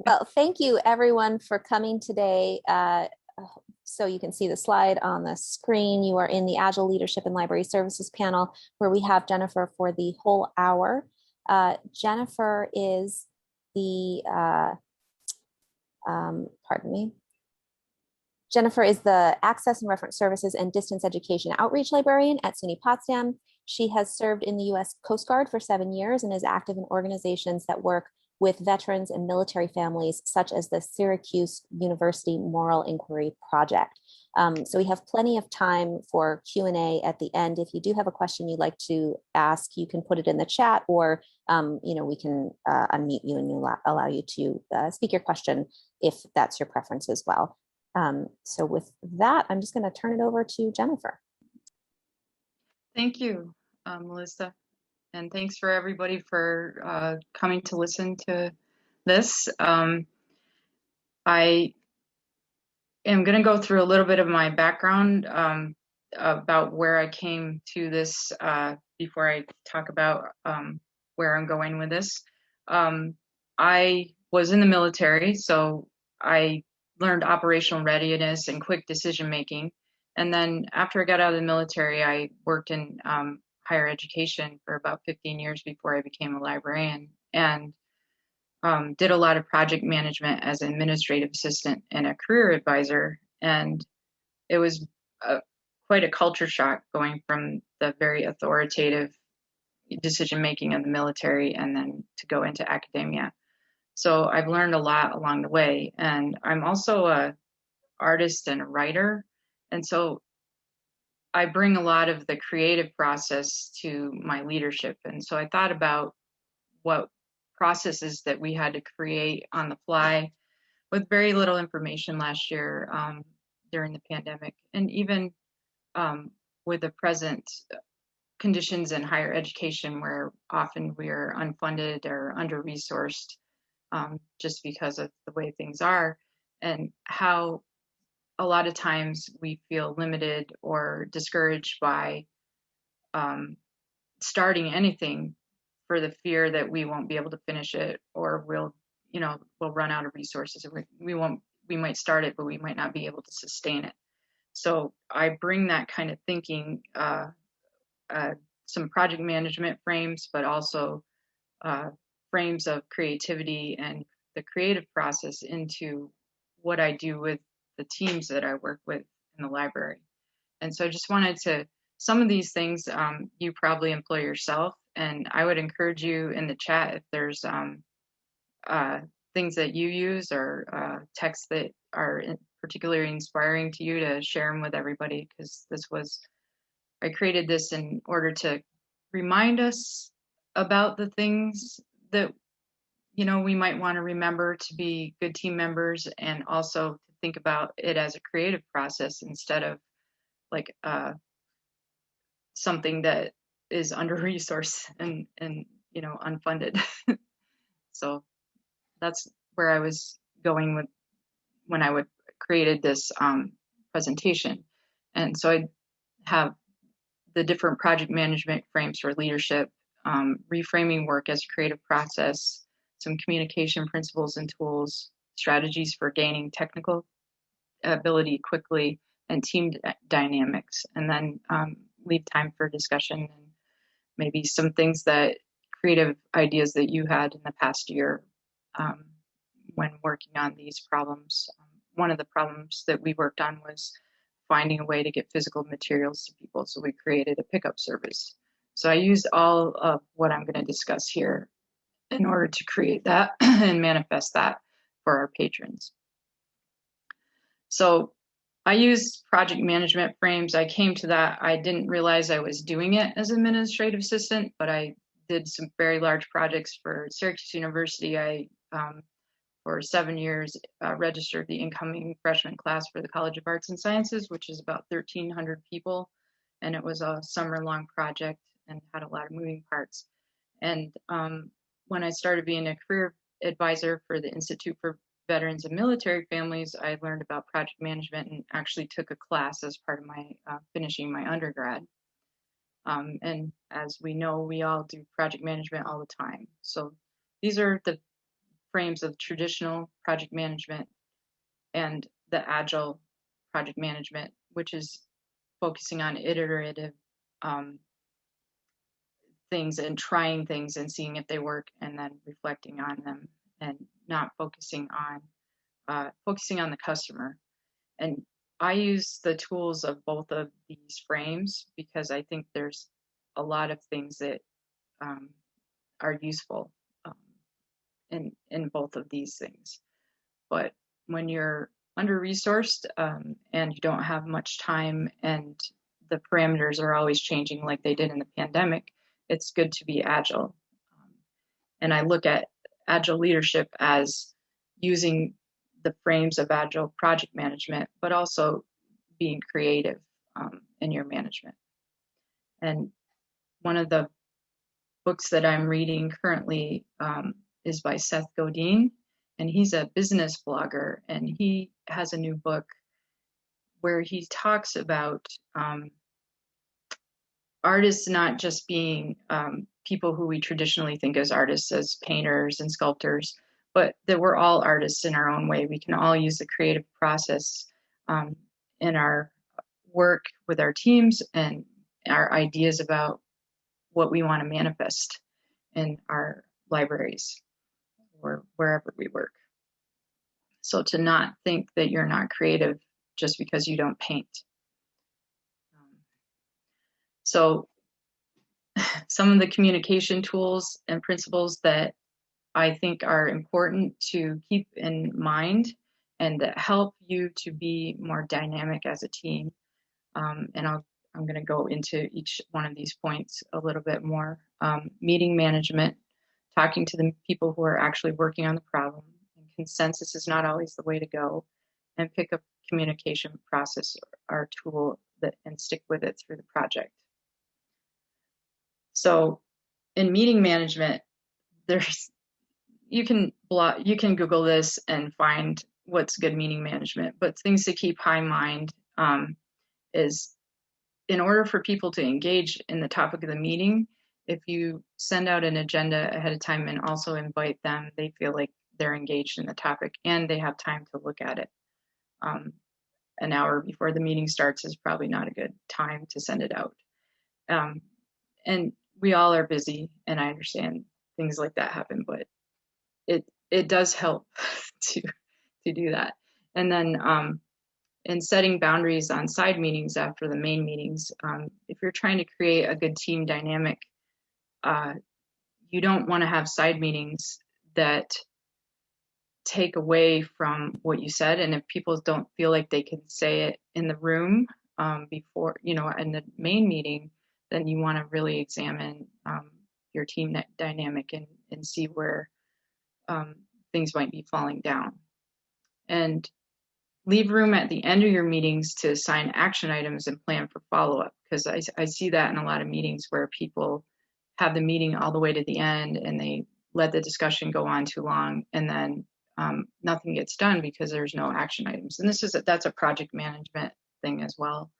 Well, thank you everyone for coming today. So you can see the slide on the screen. You are in the Agile Leadership and Library Services panel where we have Jennifer for the whole hour. Jennifer is the, pardon me, Jennifer is the Access and Reference Services and Distance Education Outreach Librarian at SUNY Potsdam. She has served in the U.S. Coast Guard for 7 years and is active in organizations that work with veterans and military families, such as the Syracuse University Moral Inquiry Project. So we have plenty of time for Q&A at the end. If you do have a question you'd like to ask, you can put it in the chat, or we can unmute you and allow you to speak your question if that's your preference as well. So with that, I'm just going to turn it over to Jennifer. Thank you, Melissa. And thanks for everybody for coming to listen to this. I am going to go through a little bit of my background about where I came to this before I talk about where I'm going with this. I was in the military, so I learned operational readiness and quick decision making. And then after I got out of the military, I worked in higher education for about 15 years before I became a librarian, and did a lot of project management as an administrative assistant and a career advisor. And it was quite a culture shock going from the very authoritative decision making of the military and then to go into academia. So I've learned a lot along the way. And I'm also an artist and a writer. And so I bring a lot of the creative process to my leadership. And so I thought about what processes that we had to create on the fly with very little information last year during the pandemic. And even with the present conditions in higher education, where often we are unfunded or under-resourced just because of the way things are, and how a lot of times we feel limited or discouraged by starting anything for the fear that we won't be able to finish it, or we'll run out of resources. We might start it, but we might not be able to sustain it. So I bring that kind of thinking, some project management frames, but also frames of creativity and the creative process into what I do with the teams that I work with in the library. And so I just wanted to, some of these things you probably employ yourself, and I would encourage you in the chat if there's things that you use or texts that are particularly inspiring to you, to share them with everybody, because I created this in order to remind us about the things that we might want to remember to be good team members, and also to think about it as a creative process instead of like something that is under-resourced and unfunded. So that's where I was going with when I created this presentation. And so I have the different project management frames for leadership, reframing work as a creative process, some communication principles and tools, strategies for gaining technical ability quickly, and team dynamics, and then leave time for discussion and maybe some things that creative ideas that you had in the past year when working on these problems. One of the problems that we worked on was finding a way to get physical materials to people, so we created a pickup service. So I used all of what I'm going to discuss here in order to create that and manifest that for our patrons. So I used project management frames. I came to that. I didn't realize I was doing it as an administrative assistant, but I did some very large projects for Syracuse University. I, for 7 years, registered the incoming freshman class for the College of Arts and Sciences, which is about 1,300 people. And it was a summer-long project and had a lot of moving parts. And when I started being a career advisor for the Institute for Veterans and Military Families, I learned about project management and actually took a class as part of my finishing my undergrad. And as we know, we all do project management all the time. So these are the frames of traditional project management and the Agile project management, which is focusing on iterative things and trying things and seeing if they work and then reflecting on them and not focusing on the customer. And I use the tools of both of these frames because I think there's a lot of things that are useful in both of these things. But when you're under-resourced and you don't have much time and the parameters are always changing like they did in the pandemic, it's good to be agile. And I look at agile leadership as using the frames of agile project management, but also being creative in your management. And one of the books that I'm reading currently is by Seth Godin, and he's a business blogger, and he has a new book where he talks about artists not just being people who we traditionally think as artists, as painters and sculptors, but that we're all artists in our own way. We can all use the creative process in our work with our teams and our ideas about what we want to manifest in our libraries or wherever we work. So to not think that you're not creative just because you don't paint. So some of the communication tools and principles that I think are important to keep in mind and that help you to be more dynamic as a team. And I'm going to go into each one of these points a little bit more. Meeting management, talking to the people who are actually working on the problem. And consensus is not always the way to go. And pick a communication process or tool and stick with it through the project. So in meeting management, you can Google this and find what's good meeting management, but things to keep high mind is in order for people to engage in the topic of the meeting, if you send out an agenda ahead of time and also invite them, they feel like they're engaged in the topic and they have time to look at it. An hour before the meeting starts is probably not a good time to send it out. And we all are busy, and I understand things like that happen, but it does help to do that. And then in setting boundaries on side meetings after the main meetings, if you're trying to create a good team dynamic, you don't want to have side meetings that take away from what you said. And if people don't feel like they can say it in the room before, in the main meeting, then you want to really examine your team dynamic and see where things might be falling down. And leave room at the end of your meetings to assign action items and plan for follow-up, because I see that in a lot of meetings where people have the meeting all the way to the end and they let the discussion go on too long, and then nothing gets done because there's no action items. And that's a project management thing as well.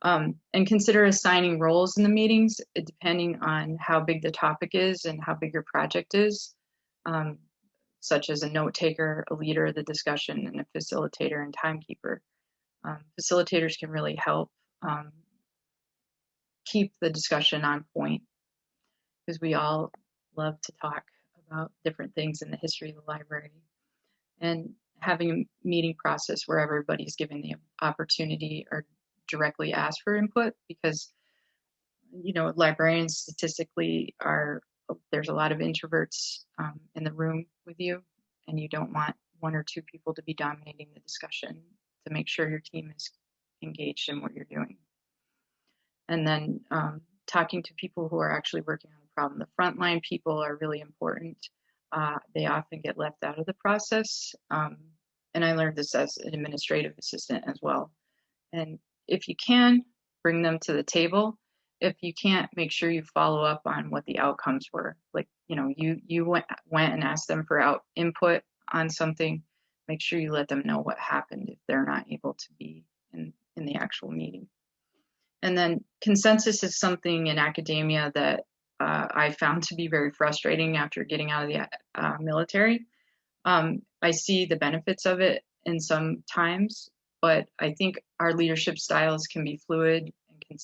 And consider assigning roles in the meetings depending on how big the topic is and how big your project is, such as a note taker, a leader of the discussion, and a facilitator and timekeeper. Facilitators can really help keep the discussion on point, because we all love to talk about different things in the history of the library. And having a meeting process where everybody's given the opportunity or directly ask for input, because librarians statistically there's a lot of introverts in the room with you, and you don't want one or two people to be dominating the discussion to make sure your team is engaged in what you're doing. And then talking to people who are actually working on the problem. The frontline people are really important. They often get left out of the process. And I learned this as an administrative assistant as well. And if you can, bring them to the table. If you can't, make sure you follow up on what the outcomes were. Like, you went and asked them for input on something. Make sure you let them know what happened if they're not able to be in the actual meeting. And then consensus is something in academia that I found to be very frustrating after getting out of the military. I see the benefits of it in some times, but I think our leadership styles can be fluid and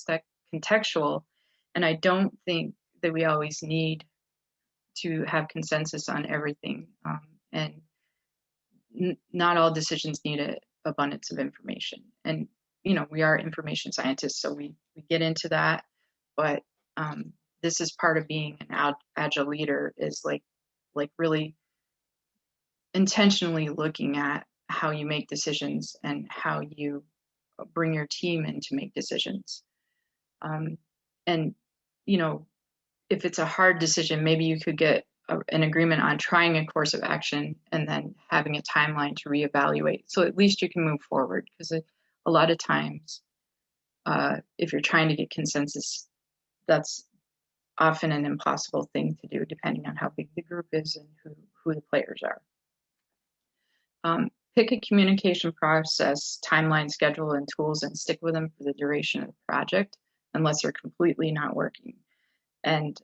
contextual. And I don't think that we always need to have consensus on everything. And not all decisions need an abundance of information. And, you know, we are information scientists, so we get into that. But this is part of being an agile leader, is like really intentionally looking at how you make decisions and how you bring your team in to make decisions. And, you know, if it's a hard decision, maybe you could get an agreement on trying a course of action and then having a timeline to reevaluate. So at least you can move forward, because a lot of times, if you're trying to get consensus, that's often an impossible thing to do, depending on how big the group is and who the players are. Pick a communication process, timeline, schedule, and tools, and stick with them for the duration of the project, unless they're completely not working. And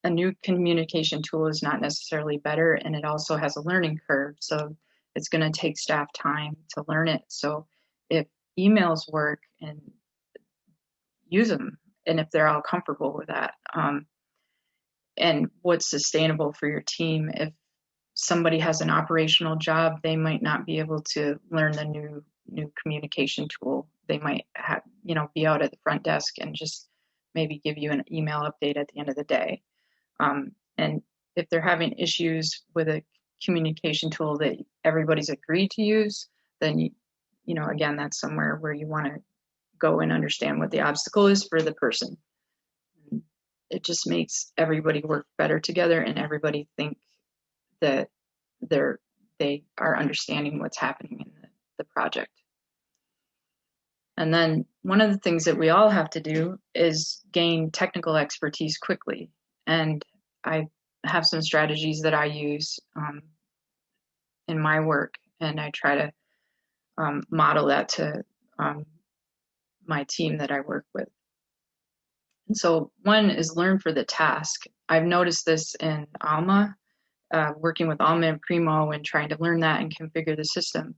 a new communication tool is not necessarily better, and it also has a learning curve. So it's going to take staff time to learn it. So if emails work, and use them, and if they're all comfortable with that, and what's sustainable for your team. If somebody has an operational job, they might not be able to learn the new communication tool. They might have, be out at the front desk and just maybe give you an email update at the end of the day. And if they're having issues with a communication tool that everybody's agreed to use, then again, that's somewhere where you want to go and understand what the obstacle is for the person. It just makes everybody work better together, and everybody think that they are understanding what's happening in the project. And then one of the things that we all have to do is gain technical expertise quickly. And I have some strategies that I use in my work, and I try to model that to my team that I work with. And so one is learn for the task. I've noticed this in Alma, working with Alma and Primo and trying to learn that and configure the system.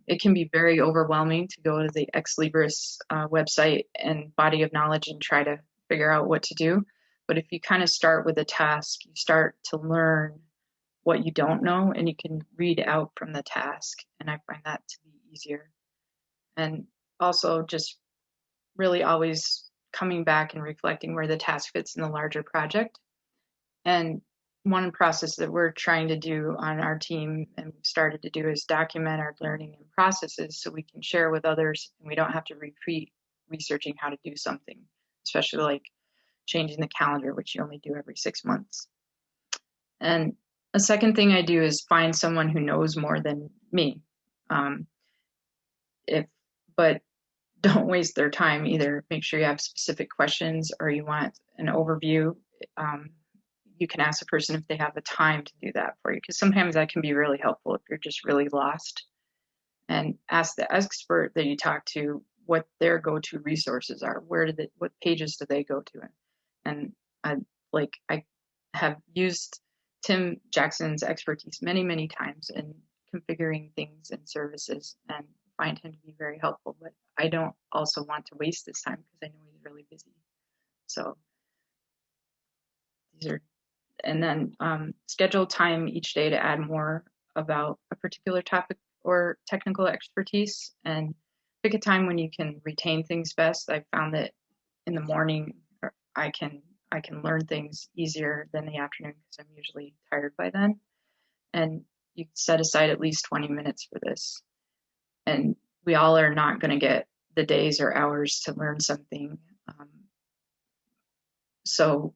It can be very overwhelming to go to the Ex Libris website and body of knowledge and try to figure out what to do. But if you kind of start with a task, you start to learn what you don't know, and you can read out from the task. And I find that to be easier. And also just really always coming back and reflecting where the task fits in the larger project. And one process that we're trying to do on our team and we've started to do is document our learning and processes so we can share with others, and we don't have to repeat researching how to do something, especially like changing the calendar, which you only do every 6 months. And a second thing I do is find someone who knows more than me. But don't waste their time either. Make sure you have specific questions or you want an overview. You can ask the person if they have the time to do that for you, because sometimes that can be really helpful if you're just really lost. And ask the expert that you talk to what their go-to resources are. What pages do they go to? And I have used Tim Jackson's expertise many, many times in configuring things and services, and find him to be very helpful. But I don't also want to waste this time because I know he's really busy. So and then schedule time each day to add more about a particular topic or technical expertise, and pick a time when you can retain things best. I've found that in the morning I can learn things easier than the afternoon because I'm usually tired by then. And you set aside at least 20 minutes for this. And we all are not going to get the days or hours to learn something. So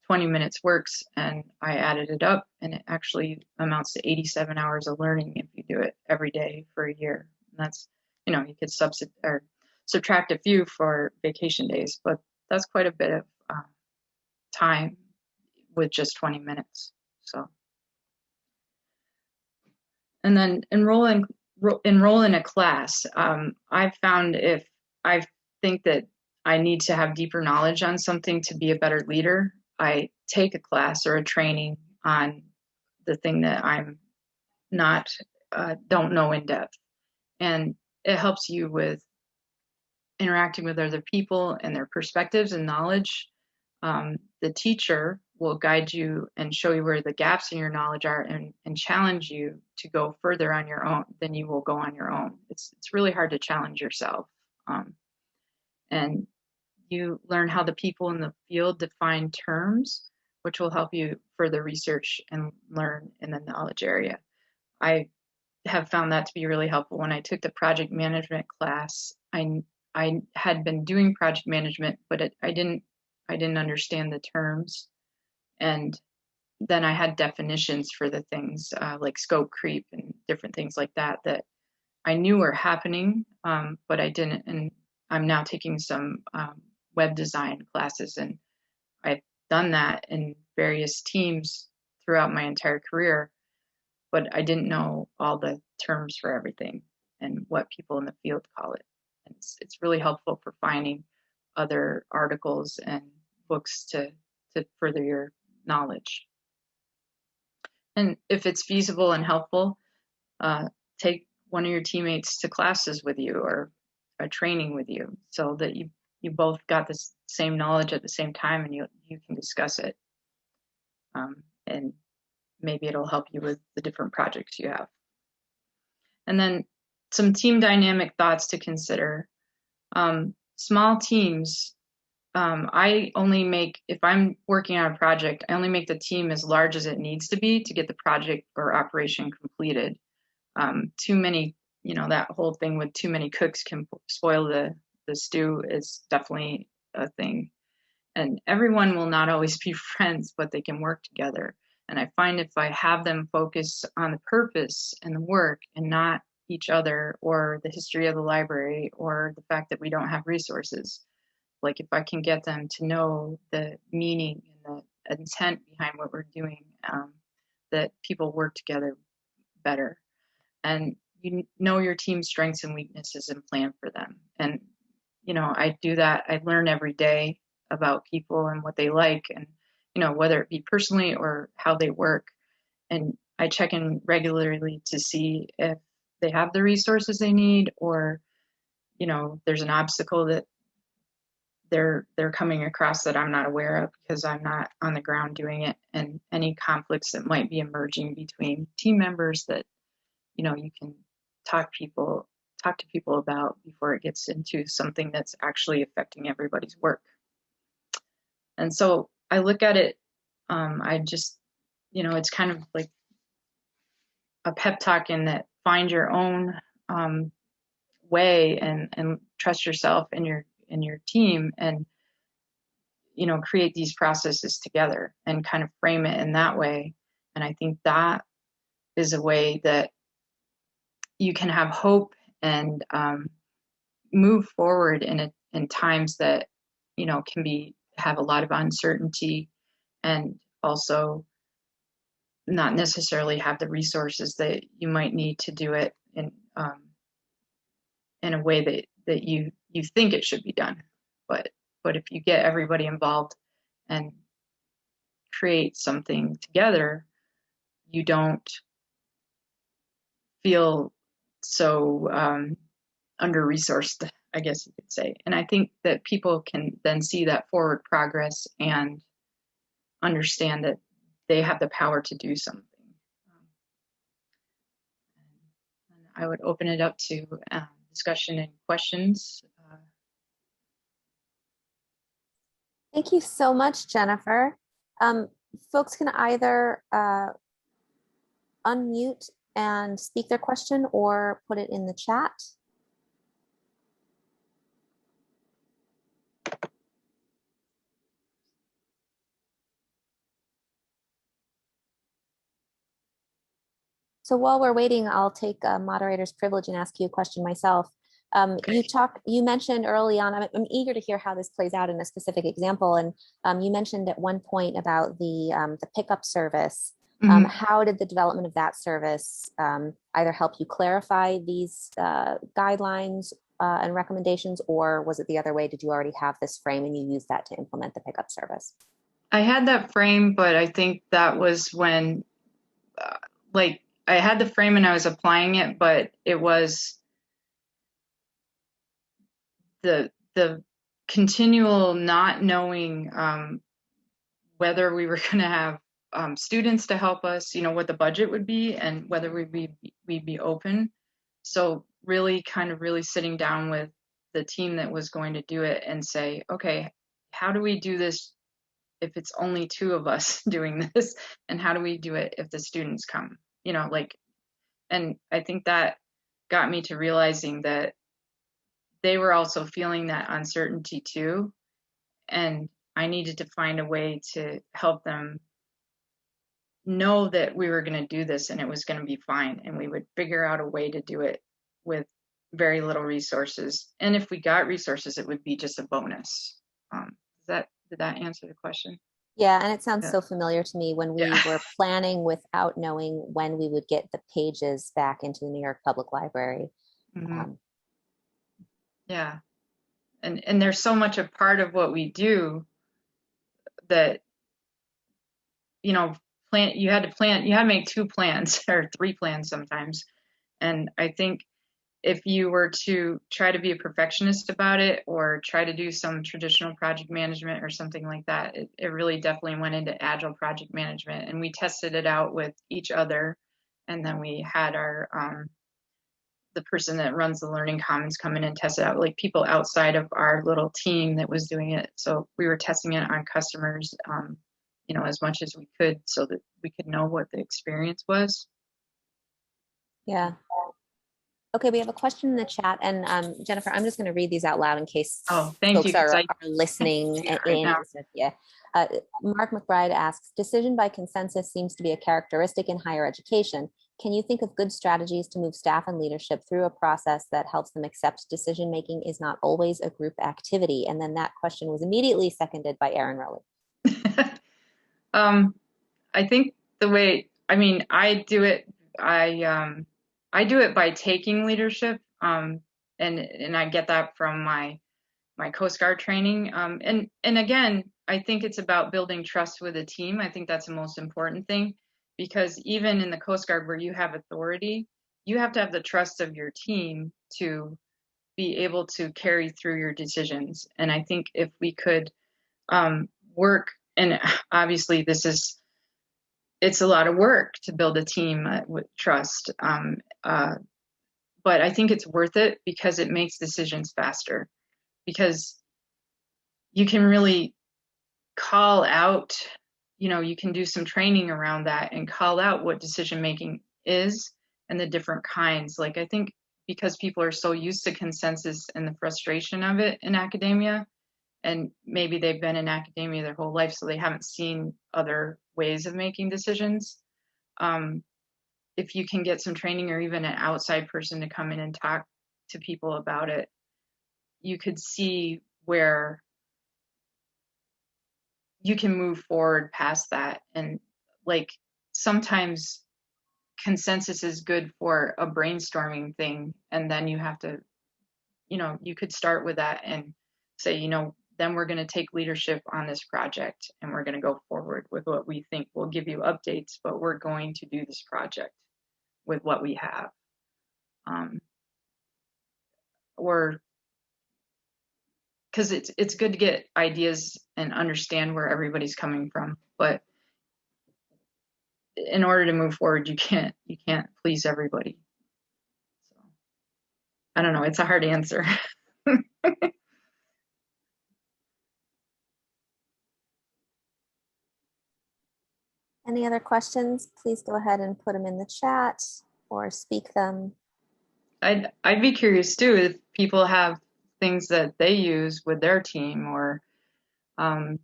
20 minutes works, and I added it up, and it actually amounts to 87 hours of learning if you do it every day for a year. And that's, you could subtract a few for vacation days, but that's quite a bit of time with just 20 minutes. So, and then enroll in a class. I've found if I think that I need to have deeper knowledge on something to be a better leader, I take a class or a training on the thing that I'm not don't know in depth. And it helps you with interacting with other people and their perspectives and knowledge. The teacher will guide you and show you where the gaps in your knowledge are, and challenge you to go further on your own than you will go on your own. It's really hard to challenge yourself. And you learn how the people in the field define terms, which will help you further research and learn in the knowledge area. I have found that to be really helpful. When I took the project management class, I had been doing project management, but I didn't understand the terms. And then I had definitions for the things like scope creep and different things like that I knew were happening, but I didn't. And I'm now taking some web design classes, and I've done that in various teams throughout my entire career, but I didn't know all the terms for everything and what people in the field call it. And it's really helpful for finding other articles and books to further your knowledge. And if it's feasible and helpful, take one of your teammates to classes with you or a training with you, so that you both got the same knowledge at the same time, and you can discuss it. And maybe it'll help you with the different projects you have. And then some team dynamic thoughts to consider. Small teams, I only make, if I'm working on a project, I only make the team as large as it needs to be to get the project or operation completed. Too many, that whole thing with too many cooks can spoil the stew is definitely a thing. And everyone will not always be friends, but they can work together. And I find if I have them focus on the purpose and the work and not each other or the history of the library or the fact that we don't have resources, like if I can get them to know the meaning and the intent behind what we're doing, that people work together better. And you know your team's strengths and weaknesses and plan for them. And, I do that. I learn every day about people and what they like, and, whether it be personally or how they work. And I check in regularly to see if they have the resources they need, or, there's an obstacle that they're coming across that I'm not aware of because I'm not on the ground doing it, and any conflicts that might be emerging between team members that, you can talk to people about before it gets into something that's actually affecting everybody's work. And so I look at it, I just, it's kind of like a pep talk in that find your own way and trust yourself and your team, and create these processes together and kind of frame it in that way. And I think that is a way that you can have hope and move forward in times that can have a lot of uncertainty, and also not necessarily have the resources that you might need to do it in a way that you think it should be done. But if you get everybody involved and create something together, you don't feel so under-resourced, I guess you could say. And I think that people can then see that forward progress and understand that they have the power to do something. And I would open it up to discussion and questions. Thank you so much, Jennifer. Folks can either unmute and speak their question or put it in the chat. So while we're waiting, I'll take a moderator's privilege and ask you a question myself. Okay. You mentioned early on, I'm eager to hear how this plays out in a specific example. And you mentioned at one point about the pickup service. Mm-hmm. How did the development of that service either help you clarify these guidelines and recommendations, or was it the other way? Did you already have this frame and you used that to implement the pickup service? I had that frame, but I think that was when, I had the frame and I was applying it, but it was the continual not knowing whether we were going to have students to help us, what the budget would be and whether we'd be open. So really sitting down with the team that was going to do it and say, okay, how do we do this if it's only two of us doing this? And how do we do it if the students come? And I think that got me to realizing that they were also feeling that uncertainty too. And I needed to find a way to help them know that we were going to do this and it was going to be fine. And we would figure out a way to do it with very little resources. And if we got resources, it would be just a bonus. Did that answer the question? Yeah, and it sounds so familiar to me when we Yeah. were planning without knowing when we would get the pages back into the New York Public Library. Mm-hmm. Yeah. And there's so much a part of what we do that, you had to make 2 plans or 3 plans sometimes. And I think if you were to try to be a perfectionist about it or try to do some traditional project management or something like that, it really definitely went into Agile project management. And we tested it out with each other. And then we had our, the person that runs the Learning Commons come in and test it out, like people outside of our little team that was doing it. So we were testing it on customers, as much as we could so that we could know what the experience was. Yeah. Okay, we have a question in the chat, and Jennifer, I'm just going to read these out loud in case folks are listening in. Yeah. Mark McBride asks, decision by consensus seems to be a characteristic in higher education. Can you think of good strategies to move staff and leadership through a process that helps them accept decision making is not always a group activity? And then that question was immediately seconded by Aaron Rowley. I think I do it. I do it by taking leadership, and I get that from my Coast Guard training. And again, I think it's about building trust with a team. I think that's the most important thing, because even in the Coast Guard where you have authority, you have to have the trust of your team to be able to carry through your decisions. And I think if we could work, and obviously it's a lot of work to build a team with trust. But I think it's worth it because it makes decisions faster, because you can really call out, you can do some training around that and call out what decision making is and the different kinds. Like, I think because people are so used to consensus and the frustration of it in academia, and maybe they've been in academia their whole life, so they haven't seen other ways of making decisions. If you can get some training or even an outside person to come in and talk to people about it, you could see where you can move forward past that. And like, sometimes consensus is good for a brainstorming thing, and then you have to, you could start with that and say, then we're going to take leadership on this project and we're going to go forward with what we think. We'll give you updates, but we're going to do this project with what we have. Or because it's good to get ideas and understand where everybody's coming from, but in order to move forward, you can't please everybody. So I don't know, it's a hard answer. Any other questions? Please go ahead and put them in the chat or speak them. I'd be curious too if people have things that they use with their team, or I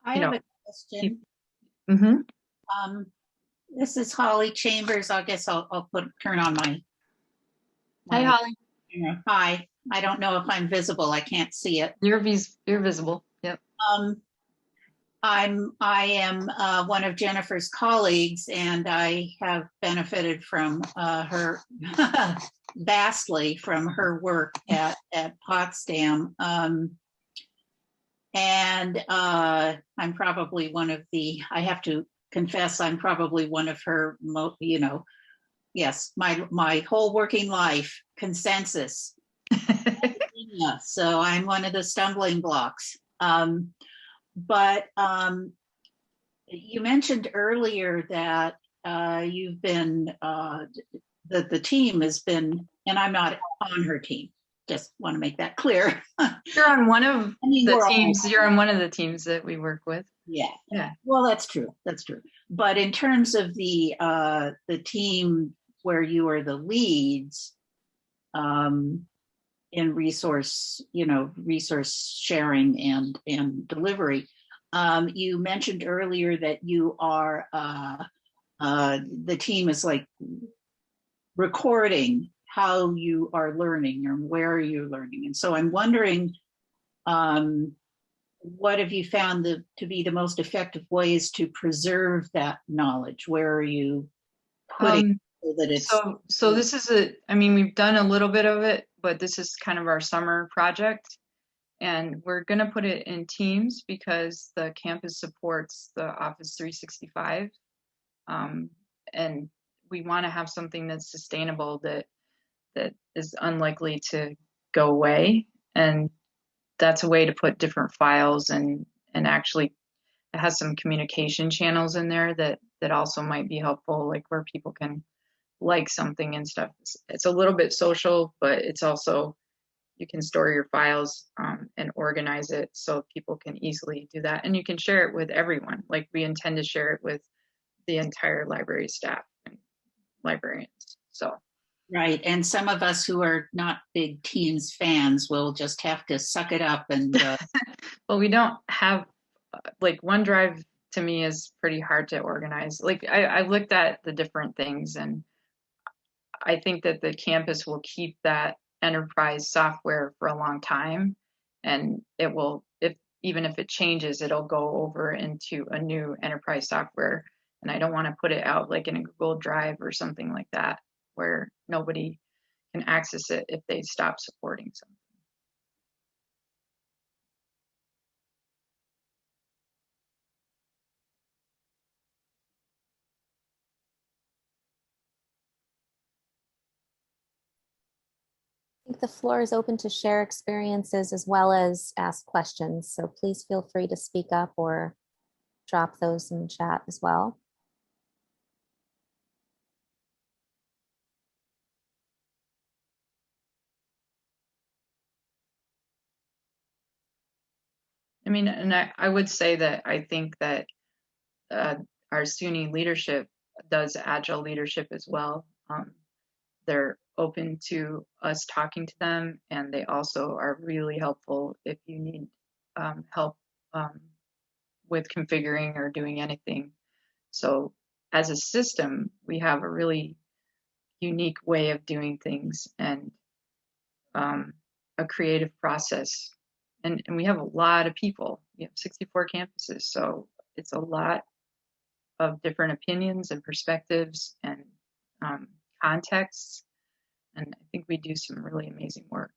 have a question. Mm-hmm. This is Holly Chambers. I guess I'll turn on my. Hi, Holly. Hi. I don't know if I'm visible. I can't see it. You're visible. Yep. I am one of Jennifer's colleagues, and I have benefited from her vastly from her work at Potsdam. And I'm probably one of the, I have to confess, I'm probably one of her, Yes, my whole working life, consensus. Yeah, so I'm one of the stumbling blocks. But you mentioned earlier that you've been, that the team has been, and I'm not on her team, just want to make that clear. You're on one of I mean, the we're all- teams. You're on one of the teams that we work with. Yeah. Yeah. Well, that's true. That's true. But in terms of the team where you are the leads, in resource, resource sharing and delivery, you mentioned earlier that you are the team is like recording how you are learning or where you're learning, and so I'm wondering, what have you found to be the most effective ways to preserve that knowledge? Where are you putting so that it's So this is I mean, we've done a little bit of it, but this is kind of our summer project, and we're going to put it in Teams because the campus supports the Office 365, and we want to have something that's sustainable, that is unlikely to go away, and that's a way to put different files, and actually it has some communication channels in there that also might be helpful, like where people can like something and stuff. It's a little bit social, but it's also, you can store your files and organize it so people can easily do that, and you can share it with everyone. Like, we intend to share it with the entire library staff and librarians. So right. And some of us who are not big Teams fans will just have to suck it up and well, we don't have like OneDrive. To me, is pretty hard to organize. Like, I looked at the different things, and I think that the campus will keep that enterprise software for a long time, and it will, even if it changes, it'll go over into a new enterprise software. And I don't want to put it out like in a Google Drive or something like that, where nobody can access it if they stop supporting something. I think the floor is open to share experiences as well as ask questions. So please feel free to speak up or drop those in the chat as well. I mean, and I would say that I think that our SUNY leadership does Agile leadership as well. They're open to us talking to them, and they also are really helpful if you need help with configuring or doing anything. So as a system, we have a really unique way of doing things, and a creative process. And we have a lot of people. We have 64 campuses, so it's a lot of different opinions and perspectives and contexts. And I think we do some really amazing work.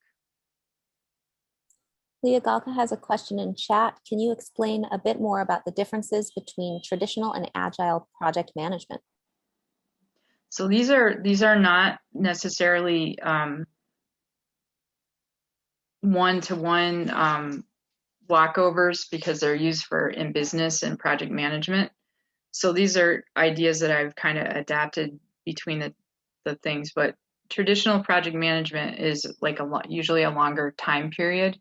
Leah Galka has a question in chat. Can you explain a bit more about the differences between traditional and agile project management? So these are not necessarily one-to-one walkovers, because they're used in business and project management. So these are ideas that I've kind of adapted between the things. But traditional project management is like usually a longer time period,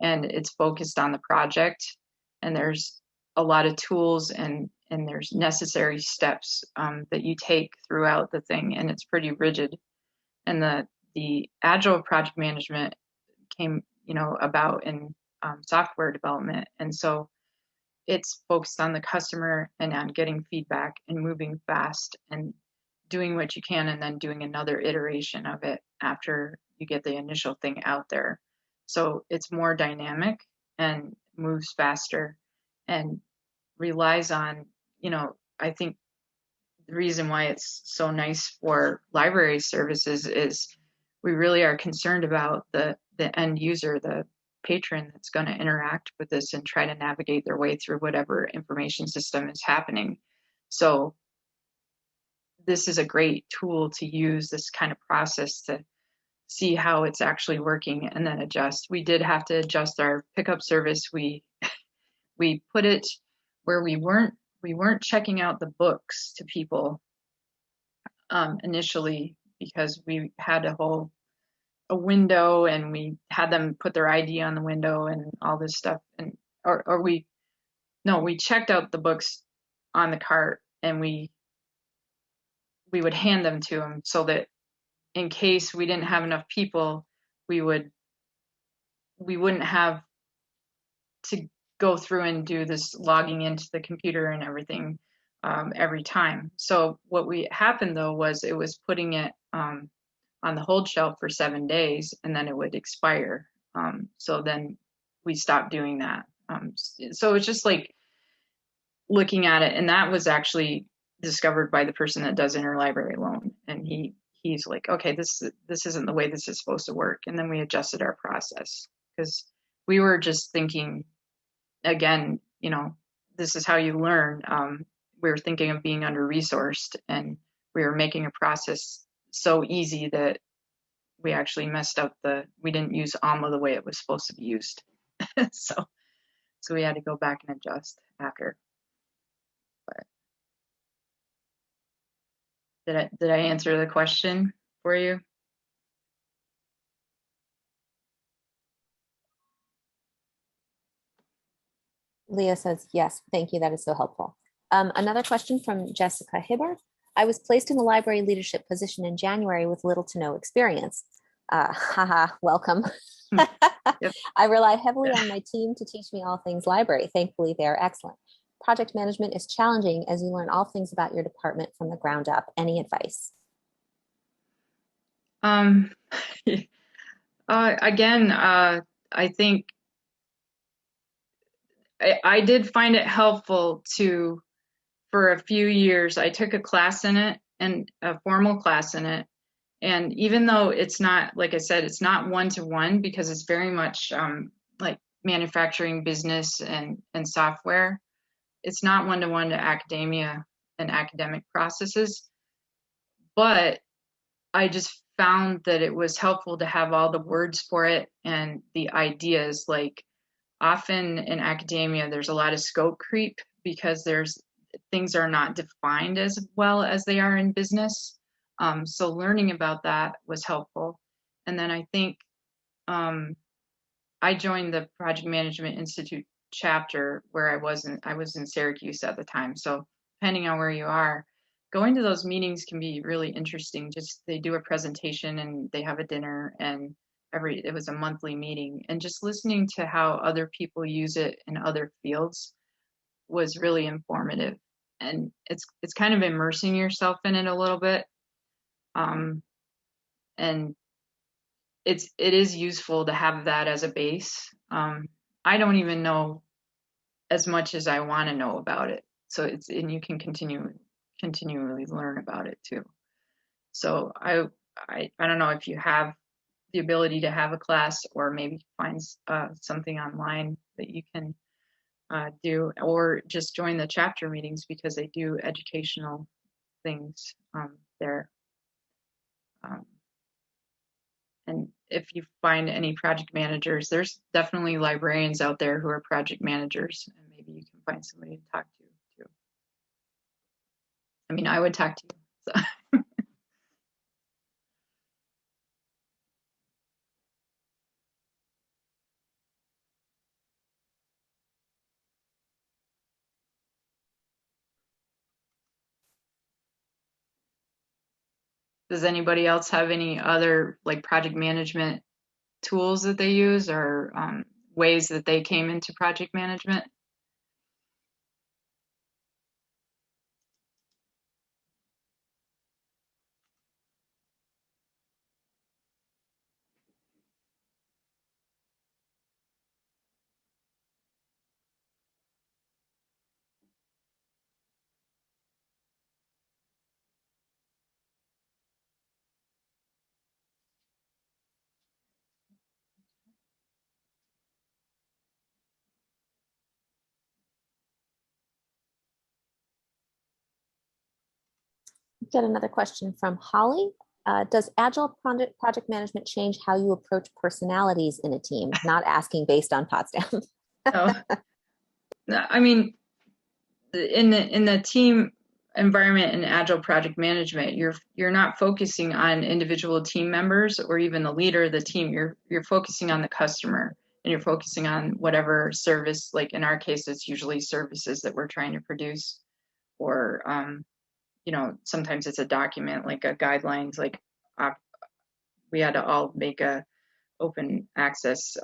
and it's focused on the project, and there's a lot of tools and there's necessary steps that you take throughout the thing, and it's pretty rigid. And the agile project management came about in software development, and so it's focused on the customer and on getting feedback and moving fast and doing what you can, and then doing another iteration of it after you get the initial thing out there. So it's more dynamic and moves faster and relies on, I think the reason why it's so nice for library services is we really are concerned about the end user, the patron that's going to interact with this and try to navigate their way through whatever information system is happening. So this is a great tool to use, this kind of process to see how it's actually working and then adjust. We did have to adjust our pickup service. We put it where we weren't checking out the books to people initially, because we had a window and we had them put their ID on the window and all this stuff, and we checked out the books on the cart, and we would hand them to them so that in case we didn't have enough people, we wouldn't have to go through and do this logging into the computer and everything every time. So what happened though was it was putting it on the hold shelf for 7 days, and then it would expire. So then we stopped doing that. So it's just like looking at it, and that was actually discovered by the person that does interlibrary loan, and he's like, okay, this isn't the way this is supposed to work. And then we adjusted our process, because we were just thinking, again, this is how you learn. We were thinking of being under-resourced, and we were making a process so easy that we actually messed up we didn't use ALMA the way it was supposed to be used. so we had to go back and adjust after. But did I answer the question for you? Leah says, yes, thank you. That is so helpful. Another question from Jessica Hibbert. I was placed in the library leadership position in January with little to no experience. Haha, welcome. Yep. I rely heavily on my team to teach me all things library. Thankfully, they are excellent. Project management is challenging as you learn all things about your department from the ground up. Any advice? Again, I think I did find it helpful for a few years, I took a class in it, and a formal class in it. And even though it's not, like I said, it's not one-to-one, because it's very much like manufacturing, business, and software. It's not one-to-one to academia and academic processes. But I just found that it was helpful to have all the words for it and the ideas. Like, often in academia, there's a lot of scope creep, because things are not defined as well as they are in business. So learning about that was helpful. And then I think I joined the Project Management Institute chapter where I was in Syracuse at the time. So depending on where you are, going to those meetings can be really interesting. Just they do a presentation and they have a dinner, and it was a monthly meeting, and just listening to how other people use it in other fields was really informative. And it's kind of immersing yourself in it a little bit. And it is useful to have that as a base. I don't even know as much as I want to know about it. So and you can continually learn about it too. So I don't know if you have the ability to have a class, or maybe find something online that you can do, or just join the chapter meetings, because they do educational things there. And if you find any project managers, there's definitely librarians out there who are project managers, and maybe you can find somebody to talk to too. I mean, I would talk to you. So. Does anybody else have any other like project management tools that they use, or ways that they came into project management? Got another question from Holly. Does Agile project management change how you approach personalities in a team? Not asking based on Potsdam. So, I mean, in the team environment in Agile project management, you're not focusing on individual team members or even the leader of the team. You're focusing on the customer, and you're focusing on whatever service. Like in our case, it's usually services that we're trying to produce, or sometimes it's a document like a guidelines. Like we had to all make a open access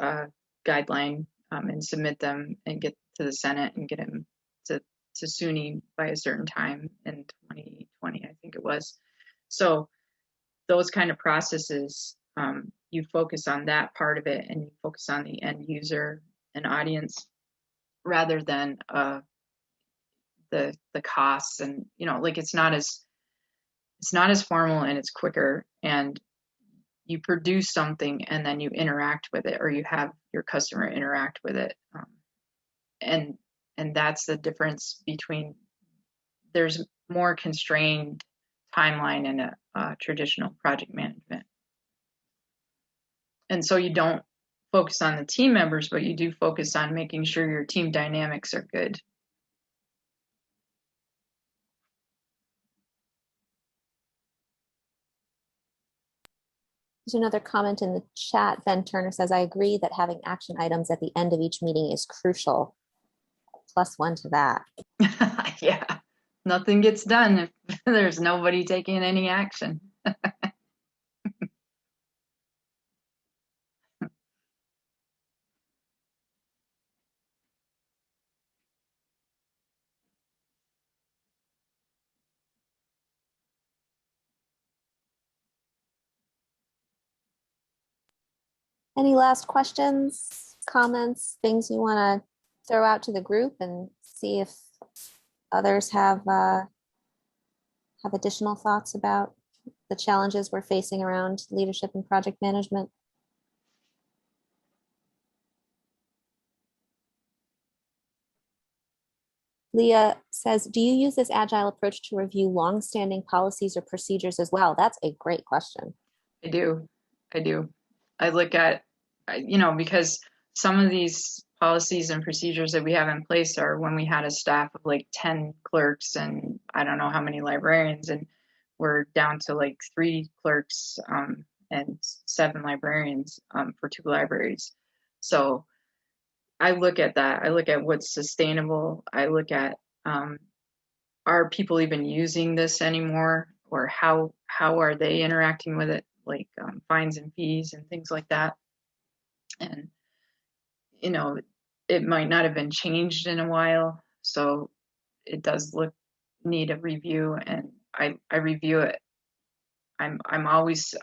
guideline and submit them and get to the Senate and get them to SUNY by a certain time in 2020, I think it was. So those kind of processes, you focus on that part of it, and you focus on the end user and audience rather than the costs. And like it's not as formal, and it's quicker, and you produce something and then you interact with it, or you have your customer interact with it. And that's the difference between, there's more constrained timeline in a traditional project management. And so you don't focus on the team members, but you do focus on making sure your team dynamics are good. There's another comment in the chat. Ben Turner says, I agree that having action items at the end of each meeting is crucial. +1 to that. Yeah, nothing gets done if there's nobody taking any action. Any last questions, comments, things you want to throw out to the group and see if others have additional thoughts about the challenges we're facing around leadership and project management? Leah says, do you use this agile approach to review long-standing policies or procedures as well? That's a great question. I do. I look at, because some of these policies and procedures that we have in place are when we had a staff of like 10 clerks and I don't know how many librarians, and we're down to like 3 clerks and 7 librarians for 2 libraries. So I look at that. I look at what's sustainable. I look at, are people even using this anymore, or how are they interacting with it, like fines and fees and things like that. And it might not have been changed in a while, so it does need a review, and I review it. I'm always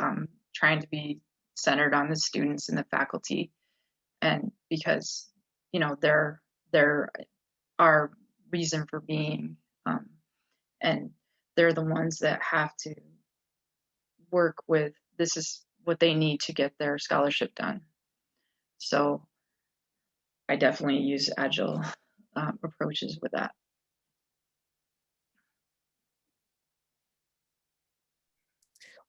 trying to be centered on the students and the faculty, and because they're our reason for being, and they're the ones that have to work with, this is what they need to get their scholarship done. So I definitely use Agile approaches with that.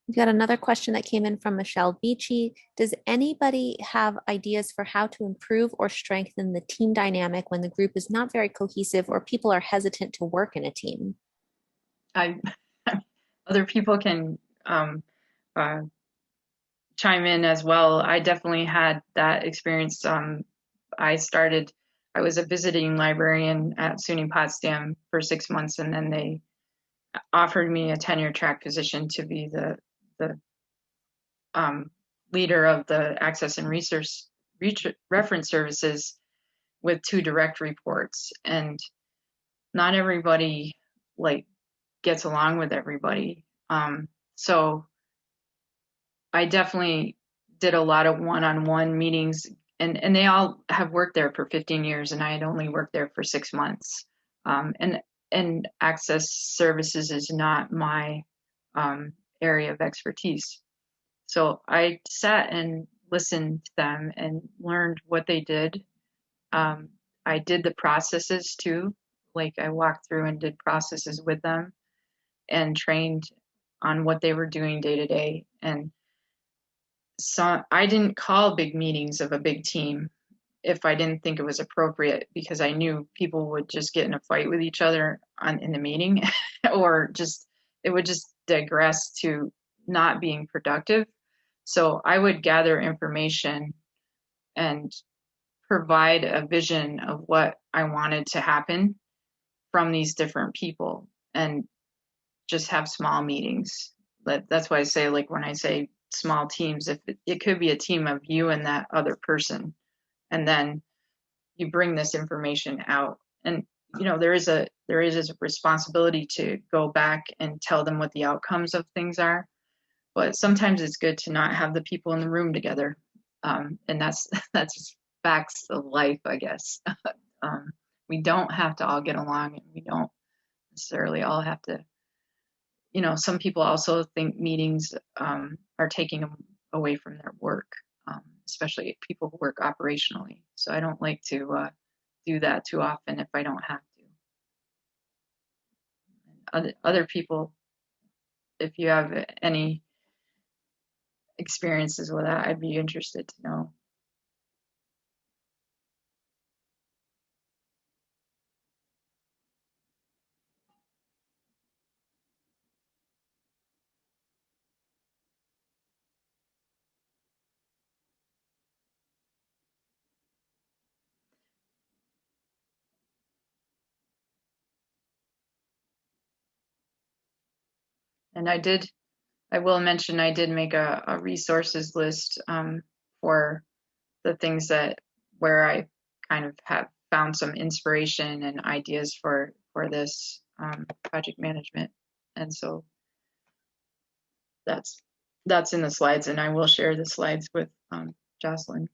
We've got another question that came in from Michelle Beachy. Does anybody have ideas for how to improve or strengthen the team dynamic when the group is not very cohesive or people are hesitant to work in a team? Other people can chime in as well. I definitely had that experience. I was a visiting librarian at SUNY Potsdam for 6 months, and then they offered me a tenure track position to be the leader of the access and reference services with 2 direct reports. And not everybody gets along with everybody. So I definitely did a lot of one-on-one meetings, and they all have worked there for 15 years, and I had only worked there for 6 months. And access services is not my area of expertise. So I sat and listened to them and learned what they did. I did the processes too. Like I walked through and did processes with them and trained on what they were doing day to day. And so I didn't call big meetings of a big team if I didn't think it was appropriate, because I knew people would just get in a fight with each other in the meeting or just it would just digress to not being productive. So I would gather information and provide a vision of what I wanted to happen from these different people and just have small meetings. That's why I say, like, when I say small teams, if it could be a team of you and that other person, and then you bring this information out. And there is a responsibility to go back and tell them what the outcomes of things are, but sometimes it's good to not have the people in the room together, and that's just facts of life, I guess. We don't have to all get along, and we don't necessarily all have to. Some people also think meetings are taking them away from their work, especially people who work operationally. So I don't like to do that too often if I don't have to. Other people, if you have any experiences with that, I'd be interested to know. And I will mention I did make a resources list for the things where I kind of have found some inspiration and ideas for this project management. And so that's in the slides, and I will share the slides with Jocelyn.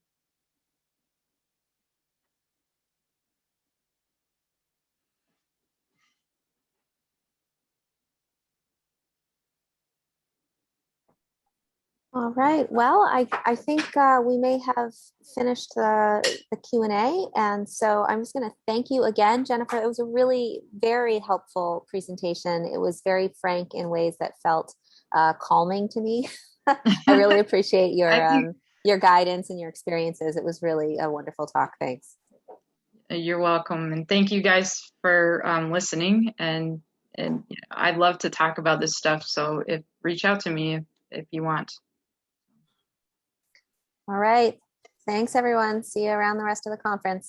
All right. Well, I think we may have finished the Q&A. And so I'm just going to thank you again, Jennifer. It was a really very helpful presentation. It was very frank in ways that felt calming to me. I really appreciate your guidance and your experiences. It was really a wonderful talk. Thanks. You're welcome. And thank you guys for listening. And I'd love to talk about this stuff. So reach out to me if you want. All right. Thanks, everyone. See you around the rest of the conference.